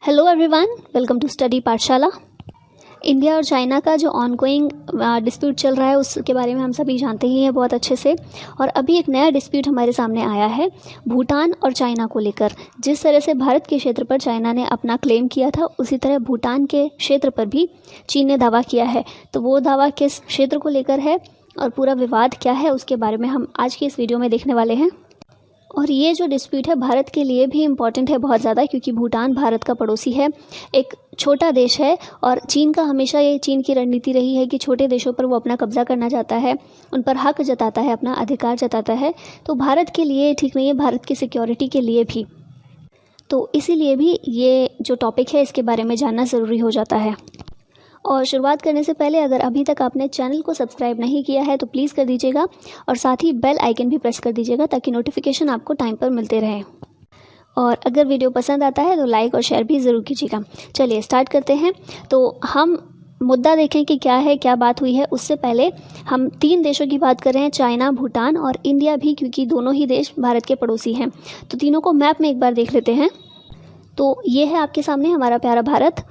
Hello everyone, welcome to study Pathshala. India और China का जो ऑनगोइंग डिस्प्यूट चल रहा है उसके बारे में हम सभी जानते ही हैं बहुत अच्छे से। और अभी एक नया डिस्प्यूट हमारे सामने आया है भूटान और चाइना को लेकर। जिस तरह से भारत के क्षेत्र पर चाइना ने अपना क्लेम किया था, उसी तरह भूटान के क्षेत्र पर भी चीन ने दावा किया है। तो वो दावा किस क्षेत्र को लेकर है और पूरा विवाद क्या है, उसके बारे में हम आज की इस वीडियो में देखने वाले हैं। और ये जो डिस्प्यूट है भारत के लिए भी इम्पॉर्टेंट है बहुत ज़्यादा, क्योंकि भूटान भारत का पड़ोसी है, एक छोटा देश है। और चीन का हमेशा ये चीन की रणनीति रही है कि छोटे देशों पर वो अपना कब्जा करना चाहता है, उन पर हक जताता है, अपना अधिकार जताता है। तो भारत के लिए ठीक नहीं है, भारत की सिक्योरिटी के लिए भी। तो इसीलिए भी ये जो टॉपिक है इसके बारे में जानना ज़रूरी हो जाता है। और शुरुआत करने से पहले अगर अभी तक आपने चैनल को सब्सक्राइब नहीं किया है तो प्लीज़ कर दीजिएगा, और साथ ही बेल आइकन भी प्रेस कर दीजिएगा ताकि नोटिफिकेशन आपको टाइम पर मिलते रहे। और अगर वीडियो पसंद आता है तो लाइक और शेयर भी ज़रूर कीजिएगा। चलिए स्टार्ट करते हैं। तो हम मुद्दा देखें कि क्या है, क्या बात हुई है। उससे पहले हम 3 देशों की बात कर रहे हैं, चाइना, भूटान और इंडिया भी, क्योंकि दोनों ही देश भारत के पड़ोसी हैं। तो तीनों को मैप में एक बार देख लेते हैं। तो ये है आपके सामने हमारा प्यारा भारत,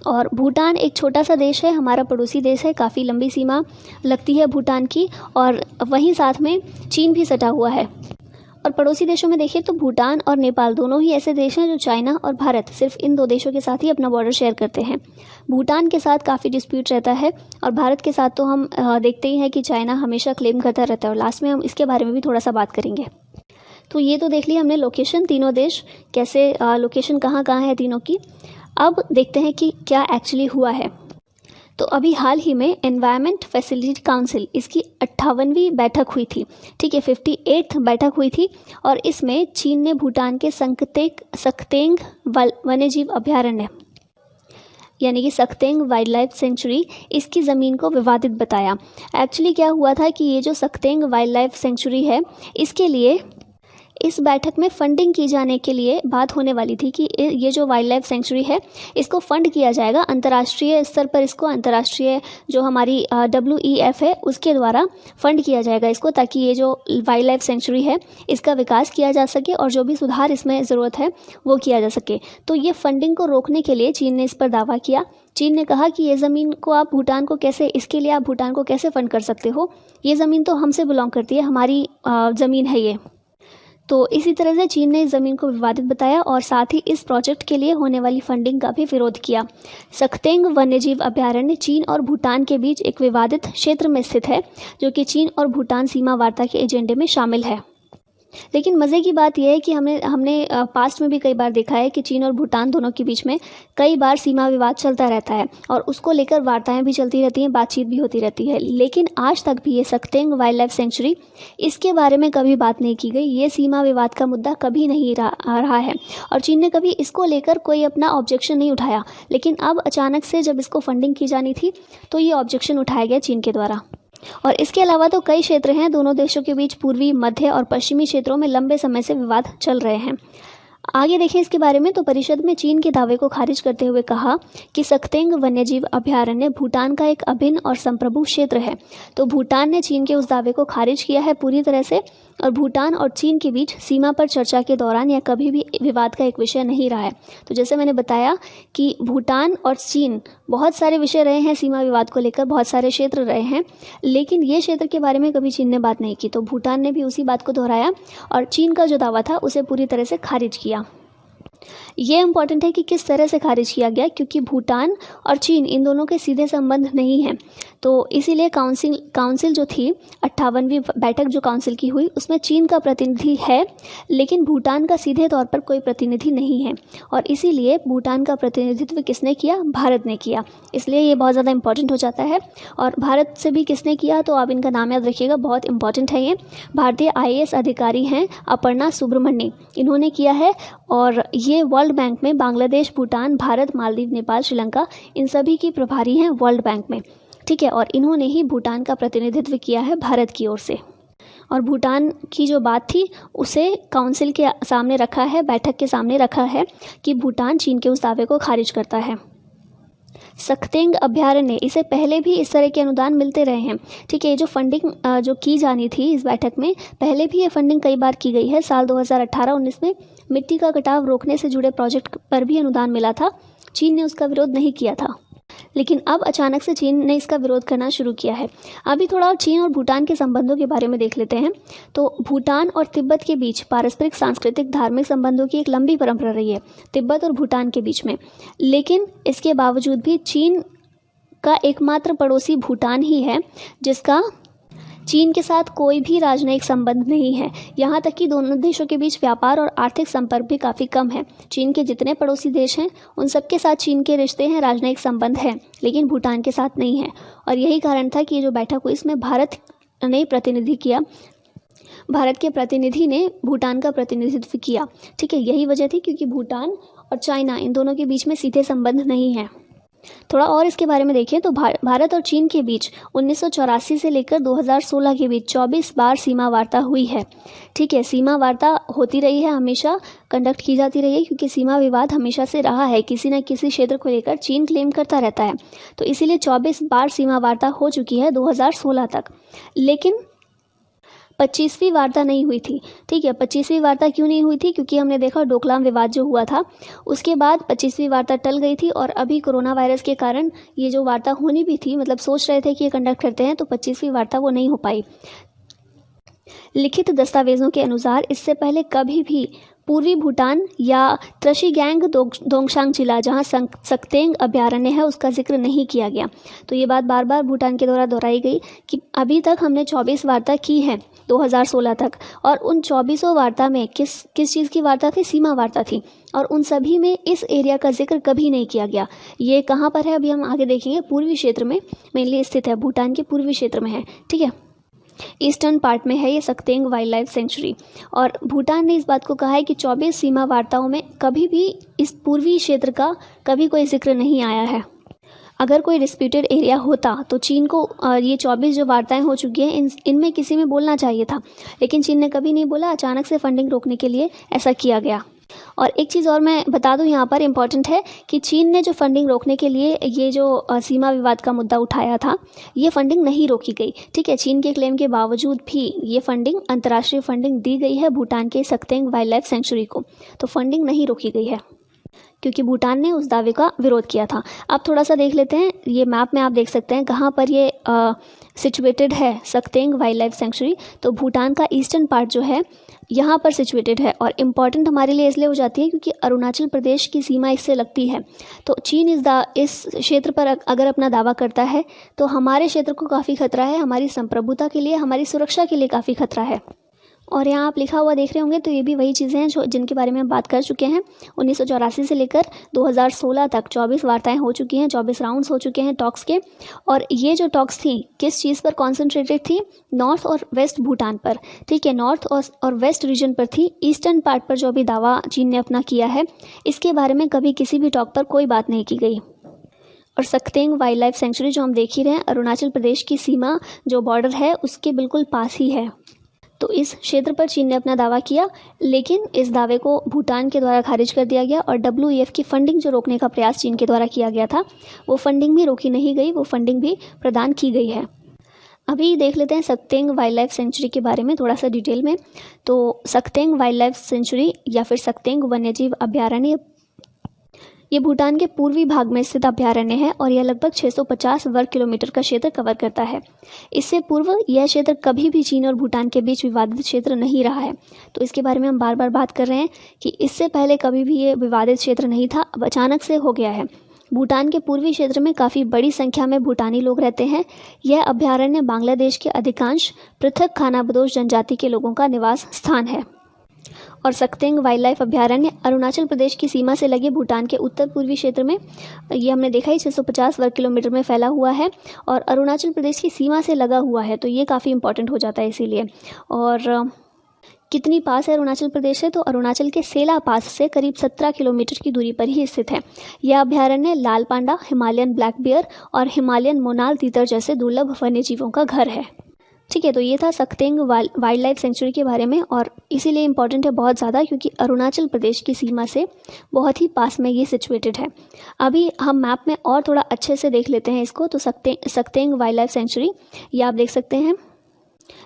और भूटान एक छोटा सा देश है, हमारा पड़ोसी देश है। काफ़ी लंबी सीमा लगती है भूटान की, और वहीं साथ में चीन भी सटा हुआ है। और पड़ोसी देशों में देखिए तो भूटान और नेपाल दोनों ही ऐसे देश हैं जो चाइना और भारत सिर्फ इन 2 देशों के साथ ही अपना बॉर्डर शेयर करते हैं। भूटान के साथ काफ़ी डिस्प्यूट रहता है, और भारत के साथ तो हम देखते ही हैं कि चाइना हमेशा क्लेम करता रहता है। और लास्ट में हम इसके बारे में भी थोड़ा सा बात करेंगे। तो ये तो देख लिया हमने लोकेशन, तीनों देश कैसे, लोकेशन कहाँ कहाँ है तीनों की। अब देखते हैं कि क्या एक्चुअली हुआ है। तो अभी हाल ही में एनवायरनमेंट फैसिलिटी काउंसिल, इसकी 58वीं बैठक हुई थी। ठीक है, 58th बैठक हुई थी। और इसमें चीन ने भूटान के सक्तेंग वन्यजीव अभयारण्य यानी कि सक्तेंग वाइल्ड लाइफ सेंचुरी, इसकी ज़मीन को विवादित बताया। एक्चुअली क्या हुआ था कि ये जो सक्तेंग वाइल्ड लाइफ सेंचुरी है, इसके लिए इस बैठक में फंडिंग की जाने के लिए बात होने वाली थी कि ये जो वाइल्ड लाइफ सेंचुरी है इसको फंड किया जाएगा अंतर्राष्ट्रीय स्तर पर। इसको अंतर्राष्ट्रीय जो हमारी WEF है उसके द्वारा फंड किया जाएगा इसको, ताकि ये जो वाइल्ड लाइफ सेंचुरी है इसका विकास किया जा सके और जो भी सुधार इसमें ज़रूरत है वो किया जा सके। तो ये फंडिंग को रोकने के लिए चीन ने इस पर दावा किया। चीन ने कहा कि ये ज़मीन को आप भूटान को कैसे, इसके लिए आप भूटान को कैसे फ़ंड कर सकते हो, ये ज़मीन तो हमसे बिलोंग करती है, हमारी ज़मीन है ये। तो इसी तरह से चीन ने इस ज़मीन को विवादित बताया और साथ ही इस प्रोजेक्ट के लिए होने वाली फंडिंग का भी विरोध किया। सक्तेंग वन्यजीव अभयारण्य चीन और भूटान के बीच एक विवादित क्षेत्र में स्थित है, जो कि चीन और भूटान सीमा वार्ता के एजेंडे में शामिल है। लेकिन मज़े की बात यह है कि हमने पास्ट में भी कई बार देखा है कि चीन और भूटान दोनों के बीच में कई बार सीमा विवाद चलता रहता है, और उसको लेकर वार्ताएं भी चलती रहती हैं, बातचीत भी होती रहती है। लेकिन आज तक भी ये सक्तेंग वाइल्ड लाइफ सेंचुरी, इसके बारे में कभी बात नहीं की गई। ये सीमा विवाद का मुद्दा कभी नहीं रहा है, और चीन ने कभी इसको लेकर कोई अपना ऑब्जेक्शन नहीं उठाया। लेकिन अब अचानक से जब इसको फंडिंग की जानी थी तो ये ऑब्जेक्शन उठाया गया चीन के द्वारा। और इसके अलावा तो कई क्षेत्र हैं दोनों देशों के बीच, पूर्वी, मध्य और पश्चिमी क्षेत्रों में लंबे समय से विवाद चल रहे हैं। आगे देखें इसके बारे में। तो परिषद में चीन के दावे को खारिज करते हुए कहा कि सक्तेंग वन्यजीव अभयारण्य भूटान का एक अभिन्न और संप्रभु क्षेत्र है। तो भूटान ने चीन के उस दावे को खारिज किया है पूरी तरह से, और भूटान और चीन के बीच सीमा पर चर्चा के दौरान यह कभी भी विवाद का एक विषय नहीं रहा है। तो जैसे मैंने बताया कि भूटान और चीन बहुत सारे विषय रहे हैं सीमा विवाद को लेकर, बहुत सारे क्षेत्र रहे हैं, लेकिन ये क्षेत्र के बारे में कभी चीन ने बात नहीं की। तो भूटान ने भी उसी बात को दोहराया और चीन का जो दावा था उसे पूरी तरह से खारिज किया। ये इम्पॉर्टेंट है कि किस तरह से खारिज किया गया, क्योंकि भूटान और चीन इन दोनों के सीधे संबंध नहीं हैं। तो इसीलिए काउंसिल जो थी, 58वीं बैठक जो काउंसिल की हुई, उसमें चीन का प्रतिनिधि है, लेकिन भूटान का सीधे तौर पर कोई प्रतिनिधि नहीं है। और इसीलिए भूटान का प्रतिनिधित्व किसने किया? भारत ने किया। इसलिए ये बहुत ज़्यादा इंपॉर्टेंट हो जाता है। और भारत से भी किसने किया, तो आप इनका नाम याद रखिएगा, बहुत इंपॉर्टेंट है ये। भारतीय IAS अधिकारी हैं अपर्णा सुब्रमण्यम, इन्होंने किया है। और ये वर्ल्ड बैंक में बांग्लादेश, भूटान, भारत, मालदीव, नेपाल, श्रीलंका, इन सभी की प्रभारी हैं वर्ल्ड बैंक में। ठीक है, और इन्होंने ही भूटान का प्रतिनिधित्व किया है भारत की ओर से। और भूटान की जो बात थी उसे काउंसिल के सामने रखा है, बैठक के सामने रखा है कि भूटान चीन के उस दावे को खारिज करता है। सक्तेंग अभयारण्य, इसे पहले भी इस तरह के अनुदान मिलते रहे हैं। ठीक है, ये जो फंडिंग जो की जानी थी इस बैठक में, पहले भी ये फंडिंग कई बार की गई है। साल 2018-19 में मिट्टी का कटाव रोकने से जुड़े प्रोजेक्ट पर भी अनुदान मिला था। चीन ने उसका विरोध नहीं किया था, लेकिन अब अचानक से चीन ने इसका विरोध करना शुरू किया है। अभी थोड़ा और चीन और भूटान के संबंधों के बारे में देख लेते हैं। तो भूटान और तिब्बत के बीच पारस्परिक सांस्कृतिक धार्मिक संबंधों की एक लंबी परंपरा रही है तिब्बत और भूटान के बीच में। लेकिन इसके बावजूद भी चीन का एकमात्र पड़ोसी भूटान ही है जिसका चीन के साथ कोई भी राजनयिक संबंध नहीं है। यहाँ तक कि दोनों देशों के बीच व्यापार और आर्थिक संपर्क भी काफ़ी कम है। चीन के जितने पड़ोसी देश हैं उन सबके साथ चीन के रिश्ते हैं, राजनयिक संबंध है, लेकिन भूटान के साथ नहीं है। और यही कारण था कि ये जो बैठक हुई इसमें भारत ने प्रतिनिधि किया, भारत के प्रतिनिधि ने भूटान का प्रतिनिधित्व किया। ठीक है, यही वजह थी क्योंकि भूटान और चाइना इन दोनों के बीच में सीधे संबंध नहीं है। थोड़ा और इसके बारे में देखें तो भारत और चीन के बीच 1984 से लेकर 2016 के बीच 24 बार सीमा वार्ता हुई है। ठीक है, सीमा वार्ता होती रही है, हमेशा कंडक्ट की जाती रही है, क्योंकि सीमा विवाद हमेशा से रहा है। किसी न किसी क्षेत्र को लेकर चीन क्लेम करता रहता है, तो इसीलिए 24 बार सीमा वार्ता हो चुकी है 2016 तक। लेकिन 25वीं वार्ता नहीं हुई थी। ठीक है, 25वीं वार्ता क्यों नहीं हुई थी? क्योंकि हमने देखा डोकलाम विवाद जो हुआ था उसके बाद 25वीं वार्ता टल गई थी, और अभी कोरोना वायरस के कारण ये जो वार्ता होनी भी थी, मतलब सोच रहे थे कि ये कंडक्ट करते हैं, तो 25वीं वार्ता वो नहीं हो पाई। लिखित दस्तावेजों के अनुसार इससे पहले कभी भी पूर्वी भूटान या त्रिशिगैंग दोंगशांग जिला जहां सक्तेंग अभ्यारण्य है उसका जिक्र नहीं किया गया। तो ये बात बार बार भूटान के द्वारा दोहराई गई कि अभी तक हमने 24 वार्ता की है 2016 तक, और उन 24 वार्ता में किस चीज़ की वार्ता थी? सीमा वार्ता थी, और उन सभी में इस एरिया का जिक्र कभी नहीं किया गया। ये कहाँ पर है अभी हम आगे देखेंगे। पूर्वी क्षेत्र में मेनली स्थित है, भूटान के पूर्वी क्षेत्र में है। ठीक है, ईस्टर्न पार्ट में है ये सक्तेंग वाइल्ड लाइफ सेंचुरी। और भूटान ने इस बात को कहा है कि 24 सीमा वार्ताओं में कभी भी इस पूर्वी क्षेत्र का कभी कोई जिक्र नहीं आया है। अगर कोई डिस्प्यूटेड एरिया होता तो चीन को ये 24 जो वार्ताएं हो चुकी हैं इनमें किसी में बोलना चाहिए था, लेकिन चीन ने कभी नहीं बोला। अचानक से फंडिंग रोकने के लिए ऐसा किया गया। और एक चीज़ और मैं बता दूं यहाँ पर इम्पॉर्टेंट है कि चीन ने जो फंडिंग रोकने के लिए ये जो सीमा विवाद का मुद्दा उठाया था, ये फंडिंग नहीं रोकी गई। ठीक है, चीन के क्लेम के बावजूद भी ये फंडिंग, अंतर्राष्ट्रीय फंडिंग दी गई है भूटान के सक्तेंग वाइल्ड लाइफ सेंचुरी को, तो फंडिंग नहीं रोकी गई है क्योंकि भूटान ने उस दावे का विरोध किया था। अब थोड़ा सा देख लेते हैं, ये मैप में आप देख सकते हैं कहाँ पर ये सिचुएटेड है सक्तेंग वाइल्ड लाइफ सेंचुरी। तो भूटान का ईस्टर्न पार्ट जो है यहाँ पर सिचुएटेड है, और इम्पॉर्टेंट हमारे लिए इसलिए हो जाती है क्योंकि अरुणाचल प्रदेश की सीमा इससे लगती है। तो चीन इस क्षेत्र पर अगर अपना दावा करता है तो हमारे क्षेत्र को काफ़ी खतरा है, हमारी संप्रभुता के लिए, हमारी सुरक्षा के लिए काफ़ी खतरा है। और यहाँ आप लिखा हुआ देख रहे होंगे, तो ये भी वही चीज़ें हैं जो जिनके बारे में हम बात कर चुके हैं। 1984 से लेकर 2016 तक 24 वार्ताएं हो चुकी हैं, 24 राउंड्स हो चुके हैं टॉक्स के। और ये जो टॉक्स थी किस चीज़ पर कॉन्सेंट्रेटेड थी? नॉर्थ और वेस्ट भूटान पर। ठीक है, नॉर्थ और वेस्ट रीजन पर थी। ईस्टर्न पार्ट पर जो अभी दावा चीन ने अपना किया है, इसके बारे में कभी किसी भी टॉक पर कोई बात नहीं की गई। और सक्तेंग वाइल्ड लाइफ सेंचुरी जो हम देख ही रहे हैं, अरुणाचल प्रदेश की सीमा जो बॉर्डर है उसके बिल्कुल पास ही है। तो इस क्षेत्र पर चीन ने अपना दावा किया, लेकिन इस दावे को भूटान के द्वारा खारिज कर दिया गया। और WEF की फंडिंग जो रोकने का प्रयास चीन के द्वारा किया गया था, वो फंडिंग भी रोकी नहीं गई, वो फंडिंग भी प्रदान की गई है। अभी देख लेते हैं सक्तेंग वाइल्ड लाइफ सेंचुरी के बारे में थोड़ा सा डिटेल में। तो सक्तेंग वाइल्ड लाइफ सेंचुरी या फिर सक्तेंग वन्यजीव अभ्यारण्य, ये भूटान के पूर्वी भाग में स्थित अभ्यारण्य है, और यह लगभग 650 वर्ग किलोमीटर का क्षेत्र कवर करता है। इससे पूर्व यह क्षेत्र कभी भी चीन और भूटान के बीच विवादित क्षेत्र नहीं रहा है। तो इसके बारे में हम बार बार बात कर रहे हैं कि इससे पहले कभी भी ये विवादित क्षेत्र नहीं था, अब अचानक से हो गया है। भूटान के पूर्वी क्षेत्र में काफ़ी बड़ी संख्या में भूटानी लोग रहते हैं। यह अभ्यारण्य बांग्लादेश के अधिकांश पृथक खानाबदोश जनजाति के लोगों का निवास स्थान है। और सक्तेंग वाइल्ड लाइफ अभ्यारण्य अरुणाचल प्रदेश की सीमा से लगे भूटान के उत्तर पूर्वी क्षेत्र में, ये हमने देखा ही 650 वर्ग किलोमीटर में फैला हुआ है, और अरुणाचल प्रदेश की सीमा से लगा हुआ है। तो ये काफ़ी इंपॉर्टेंट हो जाता है इसीलिए। और कितनी पास है अरुणाचल प्रदेश से? तो अरुणाचल के सेला पास से करीब 17 किलोमीटर की दूरी पर ही स्थित है। यह अभ्यारण्य लाल पांडा, हिमालयन ब्लैक बियर और हिमालयन मोनाल तीतर जैसे दुर्लभ वन्यजीवों का घर है। ठीक है, तो ये था सक्तेंग वाइल्ड लाइफ सेंचुरी के बारे में, और इसीलिए इम्पॉर्टेंट है बहुत ज़्यादा क्योंकि अरुणाचल प्रदेश की सीमा से बहुत ही पास में ये सिचुएटेड है। अभी हम मैप में और थोड़ा अच्छे से देख लेते हैं इसको। तो सक्तेंग वाइल्ड लाइफ सेंचुरी ये आप देख सकते हैं,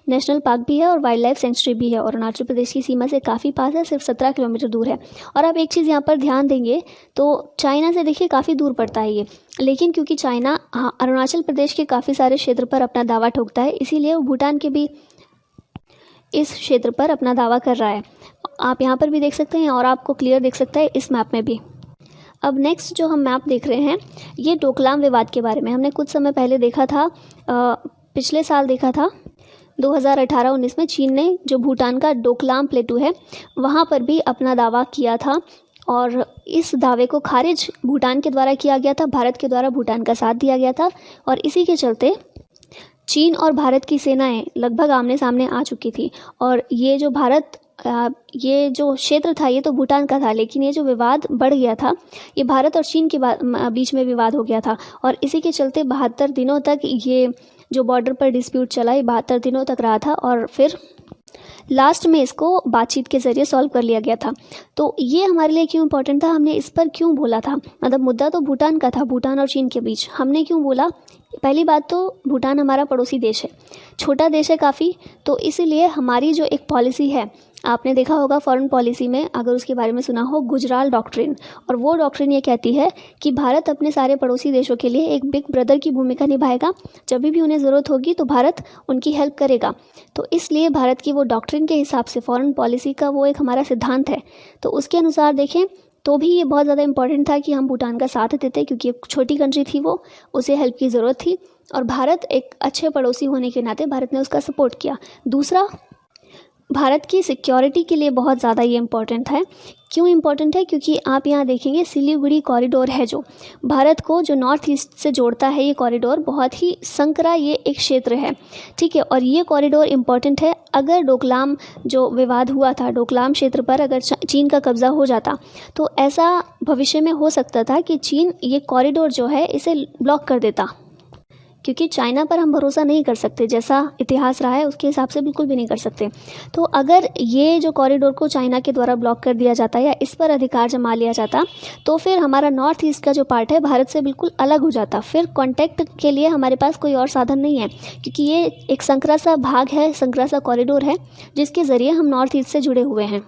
नेशनल पार्क भी है और वाइल्ड लाइफ सेंचुरी भी है और अरुणाचल प्रदेश की सीमा से काफ़ी पास है, सिर्फ 17 किलोमीटर दूर है। और आप एक चीज़ यहाँ पर ध्यान देंगे तो चाइना से देखिए काफ़ी दूर पड़ता है ये, लेकिन क्योंकि चाइना अरुणाचल प्रदेश के काफ़ी सारे क्षेत्र पर अपना दावा ठोकता है, इसीलिए वो भूटान के भी इस क्षेत्र पर अपना दावा कर रहा है। आप यहाँ पर भी देख सकते हैं और आपको क्लियर देख सकता है इस मैप में भी। अब नेक्स्ट जो हम मैप देख रहे हैं ये डोकलाम विवाद के बारे में हमने कुछ समय पहले देखा था, पिछले साल देखा था 2018-19 में चीन ने जो भूटान का डोकलाम प्लेटू है वहाँ पर भी अपना दावा किया था और इस दावे को खारिज भूटान के द्वारा किया गया था, भारत के द्वारा भूटान का साथ दिया गया था और इसी के चलते चीन और भारत की सेनाएं लगभग आमने सामने आ चुकी थी। और ये जो क्षेत्र था ये तो भूटान का था, लेकिन ये जो विवाद बढ़ गया था ये भारत और चीन के बीच में विवाद हो गया था और इसी के चलते 72 दिनों तक ये जो बॉर्डर पर डिस्प्यूट चला ये 72 दिनों तक रहा था और फिर लास्ट में इसको बातचीत के ज़रिए सॉल्व कर लिया गया था। तो ये हमारे लिए क्यों इम्पोर्टेंट था, हमने इस पर क्यों बोला था, मतलब मुद्दा तो भूटान का था, भूटान और चीन के बीच हमने क्यों बोला। पहली बात तो भूटान हमारा पड़ोसी देश है, छोटा देश है काफ़ी, तो इसीलिए हमारी जो एक पॉलिसी है, आपने देखा होगा फॉरेन पॉलिसी में अगर उसके बारे में सुना हो, गुजराल डॉक्ट्रिन, और वो डॉक्ट्रिन ये कहती है कि भारत अपने सारे पड़ोसी देशों के लिए एक बिग ब्रदर की भूमिका निभाएगा, जब भी उन्हें ज़रूरत होगी तो भारत उनकी हेल्प करेगा। तो इसलिए भारत की वो डॉक्ट्रिन के हिसाब से फॉरेन पॉलिसी का वो एक हमारा सिद्धांत है, तो उसके अनुसार देखें तो भी ये बहुत ज़्यादा इंपॉर्टेंट था कि हम भूटान का साथ देते, क्योंकि एक छोटी कंट्री थी वो, उसे हेल्प की ज़रूरत थी और भारत एक अच्छे पड़ोसी होने के नाते भारत ने उसका सपोर्ट किया। दूसरा, भारत की सिक्योरिटी के लिए बहुत ज़्यादा ये इम्पॉर्टेंट है। क्यों इम्पॉर्टेंट है, क्योंकि आप यहाँ देखेंगे सिलीगुड़ी कॉरिडोर है जो भारत को जो नॉर्थ ईस्ट से जोड़ता है, ये कॉरिडोर बहुत ही संकरा ये एक क्षेत्र है, ठीक है। और ये कॉरिडोर इम्पॉर्टेंट है, अगर डोकलाम जो विवाद हुआ था डोकलाम क्षेत्र पर अगर चीन का कब्ज़ा हो जाता तो ऐसा भविष्य में हो सकता था कि चीन ये कॉरिडोर जो है इसे ब्लॉक कर देता, क्योंकि चाइना पर हम भरोसा नहीं कर सकते, जैसा इतिहास रहा है उसके हिसाब से बिल्कुल भी नहीं कर सकते। तो अगर ये जो कॉरिडोर को चाइना के द्वारा ब्लॉक कर दिया जाता या इस पर अधिकार जमा लिया जाता तो फिर हमारा नॉर्थ ईस्ट का जो पार्ट है भारत से बिल्कुल अलग हो जाता, फिर कॉन्टैक्ट के लिए हमारे पास कोई और साधन नहीं है, क्योंकि ये एक संकरा सा भाग है, संकरा सा कॉरिडोर है जिसके ज़रिए हम नॉर्थ ईस्ट से जुड़े हुए हैं।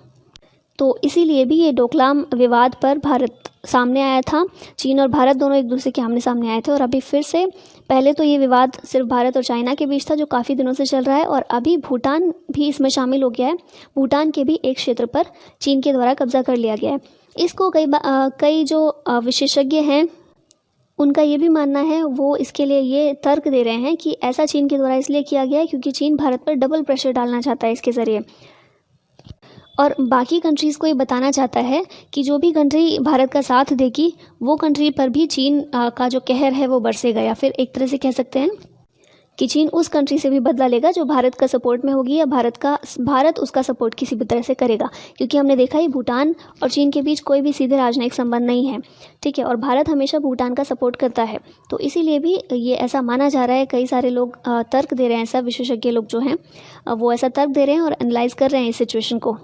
तो इसीलिए भी ये डोकलाम विवाद पर भारत सामने आया था, चीन और भारत दोनों एक दूसरे के आमने सामने आए थे और अभी फिर से, पहले तो ये विवाद सिर्फ भारत और चाइना के बीच था जो काफ़ी दिनों से चल रहा है और अभी भूटान भी इसमें शामिल हो गया है, भूटान के भी एक क्षेत्र पर चीन के द्वारा कब्जा कर लिया गया है। इसको कई जो विशेषज्ञ हैं उनका ये भी मानना है, वो इसके लिए ये तर्क दे रहे हैं कि ऐसा चीन के द्वारा इसलिए किया गया है क्योंकि चीन भारत पर डबल प्रेशर डालना चाहता है इसके ज़रिए, और बाकी कंट्रीज़ को ये बताना चाहता है कि जो भी कंट्री भारत का साथ देगी वो कंट्री पर भी चीन का जो कहर है वो बरसेगा, या फिर एक तरह से कह सकते हैं कि चीन उस कंट्री से भी बदला लेगा जो भारत का सपोर्ट में होगी या भारत उसका सपोर्ट किसी भी तरह से करेगा, क्योंकि हमने देखा ही भूटान और चीन के बीच कोई भी सीधे राजनयिक संबंध नहीं है, ठीक है, और भारत हमेशा भूटान का सपोर्ट करता है। तो इसीलिए भी ये ऐसा माना जा रहा है, कई सारे लोग तर्क दे रहे हैं, ऐसा विशेषज्ञ लोग जो हैं वो ऐसा तर्क दे रहे हैं और एनालाइज कर रहे हैं इस सिचुएशन को।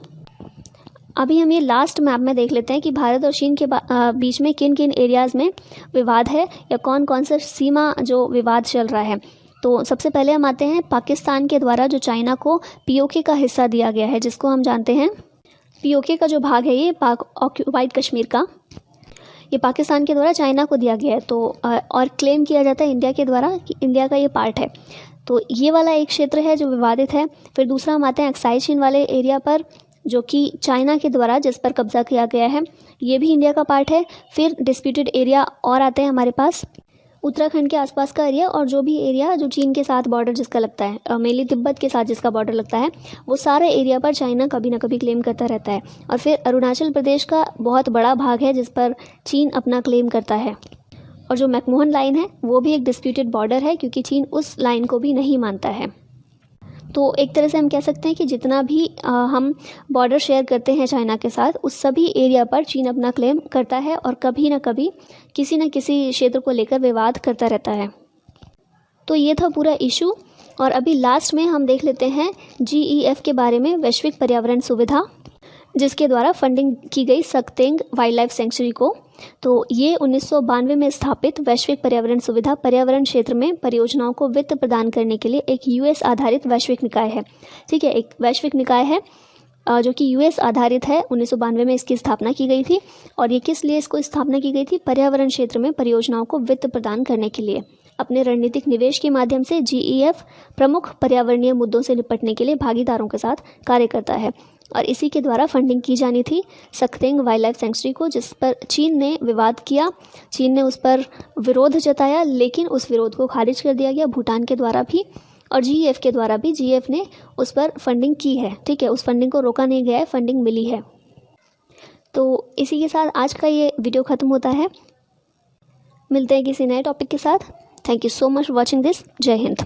अभी हम ये लास्ट मैप में देख लेते हैं कि भारत और चीन के बीच में किन किन एरियाज़ में विवाद है या कौन कौन सा सीमा जो विवाद चल रहा है। तो सबसे पहले हम आते हैं पाकिस्तान के द्वारा जो चाइना को पीओके का हिस्सा दिया गया है, जिसको हम जानते हैं पीओके का जो भाग है ये पाक ऑक्यूपाइड कश्मीर का, ये पाकिस्तान के द्वारा चाइना को दिया गया है। तो और क्लेम किया जाता है इंडिया के द्वारा कि इंडिया का ये पार्ट है। तो ये वाला एक क्षेत्र है जो विवादित है। फिर दूसरा हम आते हैं अक्साई चीन वाले एरिया पर, जो कि चाइना के द्वारा जिस पर कब्जा किया गया है, ये भी इंडिया का पार्ट है। फिर डिस्प्यूटेड एरिया और आते हैं हमारे पास उत्तराखंड के आसपास का एरिया, और जो भी एरिया जो चीन के साथ बॉर्डर जिसका लगता है, मेनली तिब्बत के साथ जिसका बॉर्डर लगता है, वो सारे एरिया पर चाइना कभी ना कभी क्लेम करता रहता है। और फिर अरुणाचल प्रदेश का बहुत बड़ा भाग है जिस पर चीन अपना क्लेम करता है, और जो मैकमोहन लाइन है वो भी एक डिस्प्यूटेड बॉर्डर है क्योंकि चीन उस लाइन को भी नहीं मानता है। तो एक तरह से हम कह सकते हैं कि जितना भी हम बॉर्डर शेयर करते हैं चाइना के साथ, उस सभी एरिया पर चीन अपना क्लेम करता है और कभी ना कभी किसी न किसी क्षेत्र को लेकर विवाद करता रहता है। तो ये था पूरा इशू। और अभी लास्ट में हम देख लेते हैं GEF के बारे में, वैश्विक पर्यावरण सुविधा। जिसके द्वारा फंडिंग की गई सक्तेंग वाइल्ड लाइफ सेंचुरी को। तो ये 1992 में स्थापित वैश्विक पर्यावरण सुविधा पर्यावरण क्षेत्र में परियोजनाओं को वित्त प्रदान करने के लिए एक यूएस आधारित वैश्विक निकाय है। ठीक है, एक वैश्विक निकाय है जो कि यूएस आधारित है। 1992 में इसकी स्थापना की गई थी। और ये किस लिए इसको स्थापना की गई थी? पर्यावरण क्षेत्र में परियोजनाओं को वित्त प्रदान करने के लिए। अपने रणनीतिक निवेश के माध्यम से GEF प्रमुख पर्यावरणीय मुद्दों से निपटने के लिए भागीदारों के साथ कार्य करता है और इसी के द्वारा फंडिंग की जानी थी सक्तेंग वाइल्ड लाइफ सेंचुरी को, जिस पर चीन ने विवाद किया। चीन ने उस पर विरोध जताया, लेकिन उस विरोध को खारिज कर दिया गया भूटान के द्वारा भी और GEF के द्वारा भी। GEF ने उस पर फंडिंग की है। ठीक है, उस फंडिंग को रोका नहीं गया है, फंडिंग मिली है। तो इसी के साथ आज का ये वीडियो ख़त्म होता है। मिलते हैं किसी नए टॉपिक के साथ। Thank you so much for watching this. जय हिंद।